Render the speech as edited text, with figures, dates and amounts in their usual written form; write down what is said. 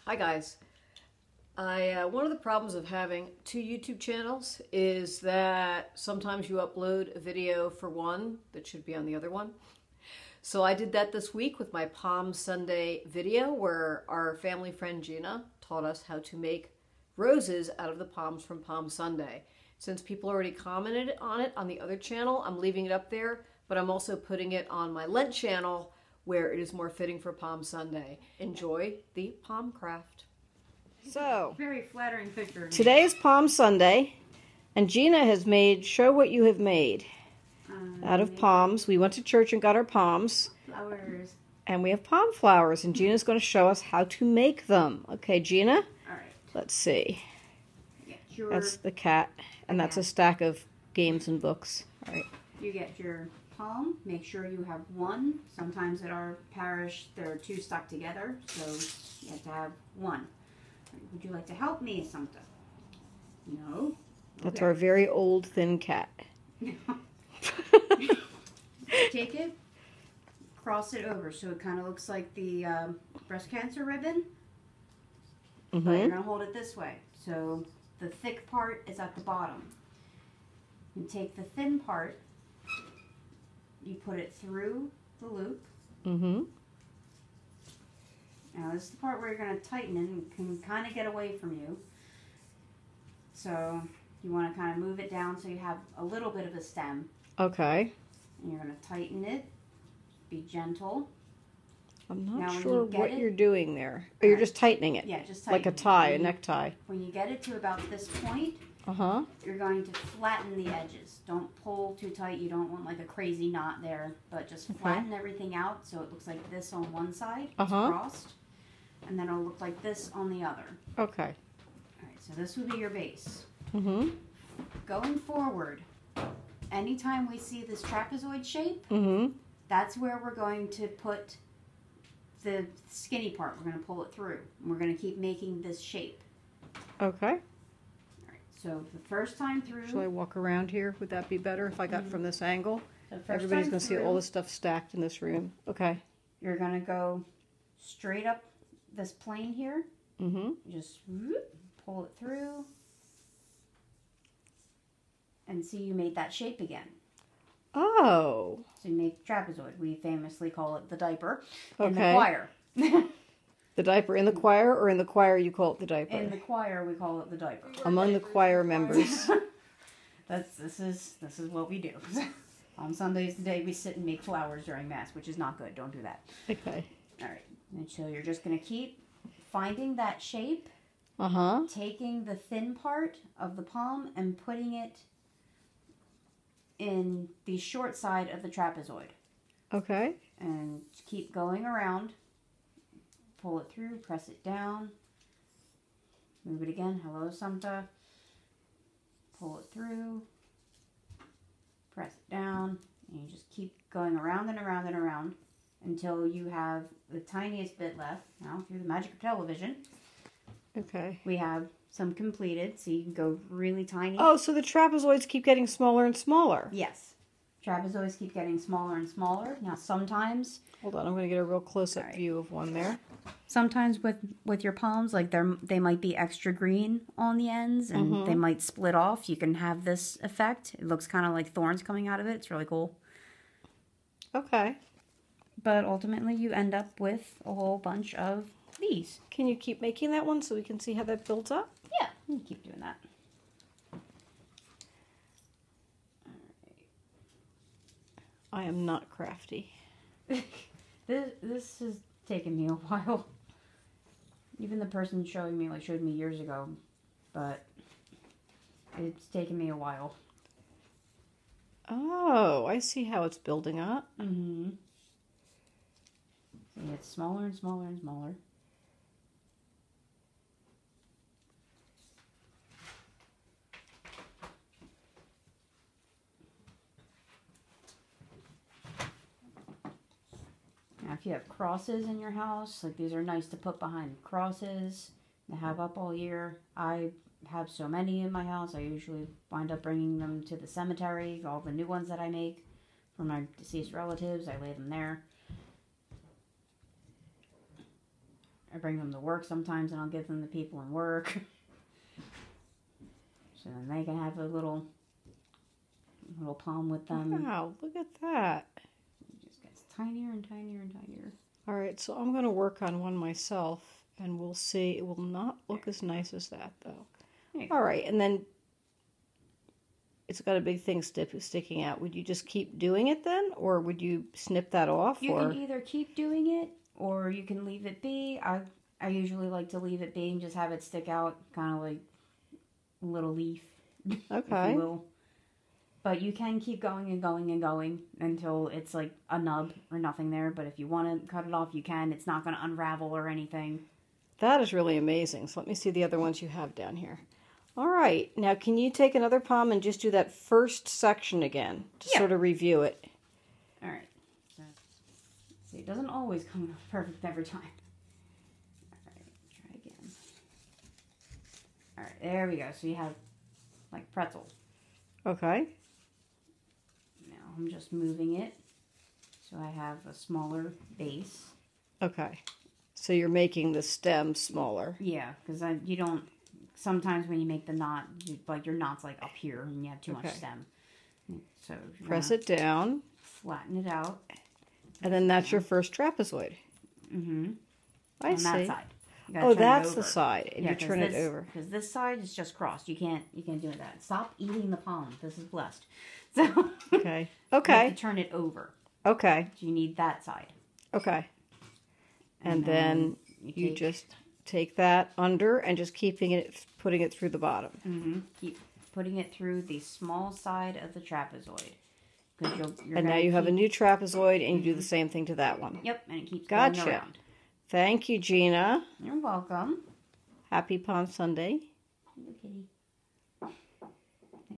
Hi guys. One of the problems of having two YouTube channels is that sometimes you upload a video for one that should be on the other one. So I did that this week with my Palm Sunday video where our family friend Gina taught us how to make roses out of the palms from Palm Sunday. Since people already commented on it on the other channel, I'm leaving it up there, but I'm also putting it on my Lent channel where it is more fitting for Palm Sunday. Enjoy the palm craft. So, very flattering picture. Today is Palm Sunday, and Gina has made, show what you have made out of palms. We went to church and got our palms. Flowers. And we have palm flowers, and Gina's going to show us how to make them. Okay, Gina? All right. Let's see. That's the cat, and that's a stack of games and books. All right. You get your palm. Make sure you have one. Sometimes at our parish, there are two stuck together, so you have to have one. Would you like to help me, Santa? No? That's our very old, thin cat. Take it, cross it over so it kind of looks like the breast cancer ribbon. But you're going to hold it this way. So the thick part is at the bottom. You take the thin part, you put it through the loop. Now this is the part where you're going to tighten it and can kind of get away from you. So you want to kind of move it down so you have a little bit of a stem. Okay. And you're going to tighten it. Be gentle. I'm not sure what you're doing there. Oh, you're just tightening it. Yeah, just tightening like a tie, a necktie. When you get it to about this point, you're going to flatten the edges. Don't pull too tight. You don't want like a crazy knot there, but just flatten everything out so it looks like this on one side, it's crossed, and then it'll look like this on the other. Okay. All right, so this would be your base. Going forward, anytime we see this trapezoid shape, that's where we're going to put the skinny part. We're going to pull it through. And we're going to keep making this shape. Okay. All right, so the first time through... Shall I walk around here? Would that be better if I got from this angle? So everybody's going to see all the stuff stacked in this room. Okay. You're going to go straight up this plane here. Just whoop, pull it through. And see, you made that shape again. Oh. So you make trapezoid. We famously call it the diaper in the choir. The diaper in the choir, or in the choir you call it the diaper? In the choir we call it the diaper. Among the choir members. This is what we do. On Sunday is the day we sit and make flowers during Mass, which is not good. Don't do that. Okay. All right. And so you're just going to keep finding that shape. Taking the thin part of the palm and putting it in the short side of the trapezoid. Okay. And keep going around. Pull it through, press it down. Move it again. Hello, Santa. Pull it through. Press it down. And you just keep going around and around and around until you have the tiniest bit left. Now, through the magic of television. Okay. We have some completed, so you can go really tiny. Oh, so the trapezoids keep getting smaller and smaller. Yes. Trapezoids keep getting smaller and smaller. Now sometimes... Hold on, I'm going to get a real close-up view of one there. Sometimes with your palms, like they might be extra green on the ends, and they might split off. You can have this effect. It looks kind of like thorns coming out of it. It's really cool. Okay. But ultimately, you end up with a whole bunch of these. Can you keep making that one so we can see how that builds up? Yeah, you can keep doing that. I am not crafty. This has taken me a while. Even the person showing me showed me years ago, but it's taken me a while. Oh, I see how it's building up. See, it's smaller and smaller and smaller. Now, if you have crosses in your house, like these are nice to put behind crosses to have up all year. I have so many in my house. I usually wind up bringing them to the cemetery. All the new ones that I make for my deceased relatives, I lay them there. I bring them to work sometimes, and I'll give them to people in work. So then they can have a little palm with them. Wow, look at that. It just gets tinier and tinier and tinier. All right, so I'm going to work on one myself, and we'll see. It will not look as nice as that, though. All right, and then it's got a big thing sticking out. Would you just keep doing it then, or would you snip that off? You can either keep doing it, or you can leave it be. I usually like to leave it be and just have it stick out, kind of like a little leaf. Okay. If you will. But you can keep going and going and going until it's like a nub or nothing there. But if you want to cut it off, you can. It's not going to unravel or anything. That is really amazing. So let me see the other ones you have down here. All right. Now, can you take another palm and just do that first section again to sort of review it? All right. See, it doesn't always come out perfect every time. All right. Try again. All right. There we go. So you have like pretzel. Okay. Now I'm just moving it so I have a smaller base. Okay. So you're making the stem smaller. Yeah, because you don't. Sometimes when you make the knot, your knot's like up here and you have too much stem. So press it down, flatten it out, and then that's your first trapezoid. Mm-hmm. I see. That side. Oh, that's the side, and you turn it over. Because this side is just crossed. You can't do that. Stop eating the palm. This is blessed. So okay. You have to turn it over. Okay. So you need that side. Okay. And then you just take that under and just putting it through the bottom. Mm-hmm. Keep putting it through the small side of the trapezoid. And now you have a new trapezoid, and you do the same thing to that one. Yep, and it keeps going Gotcha. around. Thank you, Gina. You're welcome. Happy Palm Sunday. Hello, kitty.